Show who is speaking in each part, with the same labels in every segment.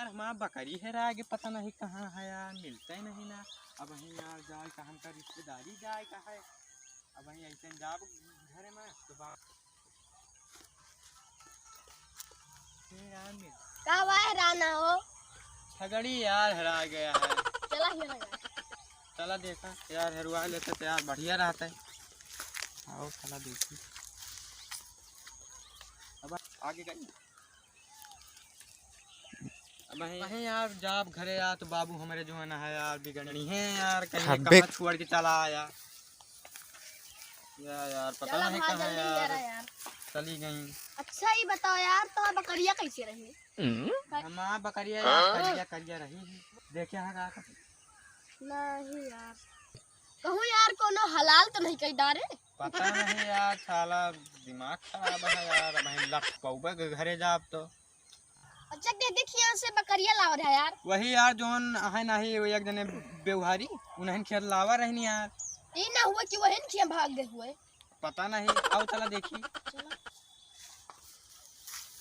Speaker 1: यार हमारा बकरी है आगे पता नहीं कहाँ है यार, मिलता ही नहीं ना। अब वहीं यार जाए कहाँ का रिश्तेदारी जाए का है, अब वहीं ऐसे जाब घर में तो यार मिल
Speaker 2: कब आए राना हो
Speaker 1: छगड़ी यार हरा गया है।
Speaker 2: चला ही लगा
Speaker 1: चला देखा यार हरवा लेते तो यार बढ़िया रहता है। आओ चला देखी अब आगे कहीं अब वहीं यार जाब घरे यार तो बाबू हमारे जो है ना है यार बिगड़नी है यार, कहीं कहाँ छोड़ के चला आया यार पता नहीं कहाँ यार चली गई।
Speaker 2: अच्छा ही बताओ यार तो बकरिया कैसे रही?
Speaker 1: हमारा बकरिया यार करिया करिया रही है, देखे हाँ का
Speaker 2: नहीं यार कहूँ यार कोनो हलाल तो नहीं कही डारे,
Speaker 1: पता नहीं यार साला दिमाग खराब है यार। वहीं लख पौबे घरे जाब तो
Speaker 2: अच्छा देखिए से बकरिया लाव रहा यार,
Speaker 1: वही यार जोन है नहीं वो एक जने बेवहारी उन्हें खेल लावा रहनी यार।
Speaker 2: ये ना हुआ कि वहन किया भाग गए हुए,
Speaker 1: पता नहीं। आओ चला देखी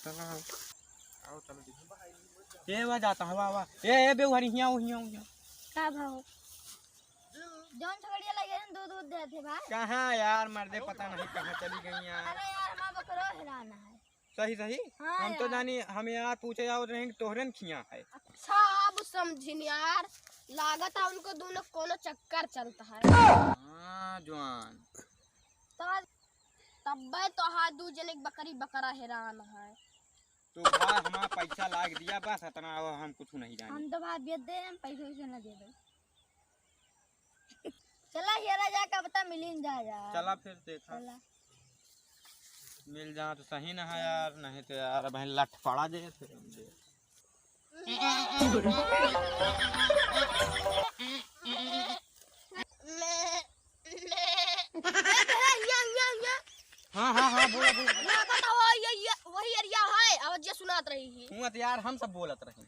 Speaker 1: चला आओ चलो देखी ये वहाँ जाता है वाह वाह ये बेवहारी हियाँ हियाँ हियाँ
Speaker 2: का भाव जौन छगड़िया लगे दूध दे थे भाई
Speaker 1: कहाँ यार मर्दे पता नहीं कहाँ चली गई यार।
Speaker 2: अरे यार हमारा बकरा हैरान है।
Speaker 1: सही सही
Speaker 2: हाँ
Speaker 1: हम तो जानी हम यार पूछे जाओ रहे तोहरन खिया है।
Speaker 2: अच्छा अब समझिन यार लागत है उनको दोनों कोनो चक्कर चलता है।
Speaker 1: हाँ जवान
Speaker 2: तब तो हाथ दू जने बकरी बकरा हैरान है।
Speaker 1: तो भाई हमारा पैसा लाग दिया बस इतना हम कुछ नहीं जाने।
Speaker 2: हम तो भाई बेच दे हम पैसे वैसे न दे दे चला हेरा जाकर बता मिलिन जा यार।
Speaker 1: चला फिर देखा
Speaker 2: चला
Speaker 1: मिल जा तो सही ना है यार, नहीं तो यार बहन लठ पड़ा दे फिर हम दे। हाँ हाँ हाँ बोला बोला
Speaker 2: बताओ ये वही एरिया है आवाज सुनात रही है।
Speaker 1: हुआ तो यार हम सब बोलत रही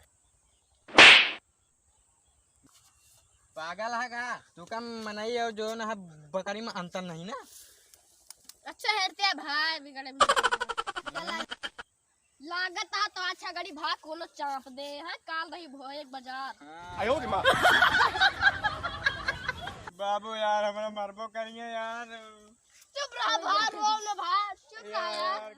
Speaker 1: पागल है का तू कम मनाई और जो ना बकरी में अंतर नहीं ना।
Speaker 2: अच्छा हेरते भाई बिगड़े लागत आ तो अच्छा गाड़ी भाग कोनो चाप दे है काल रही भोए बाजार।
Speaker 1: आयो रे मां बाबू यार हमरा मरबो करिए यार।
Speaker 2: चुप रहा भाई रो न भाई चुप रहा
Speaker 1: यार।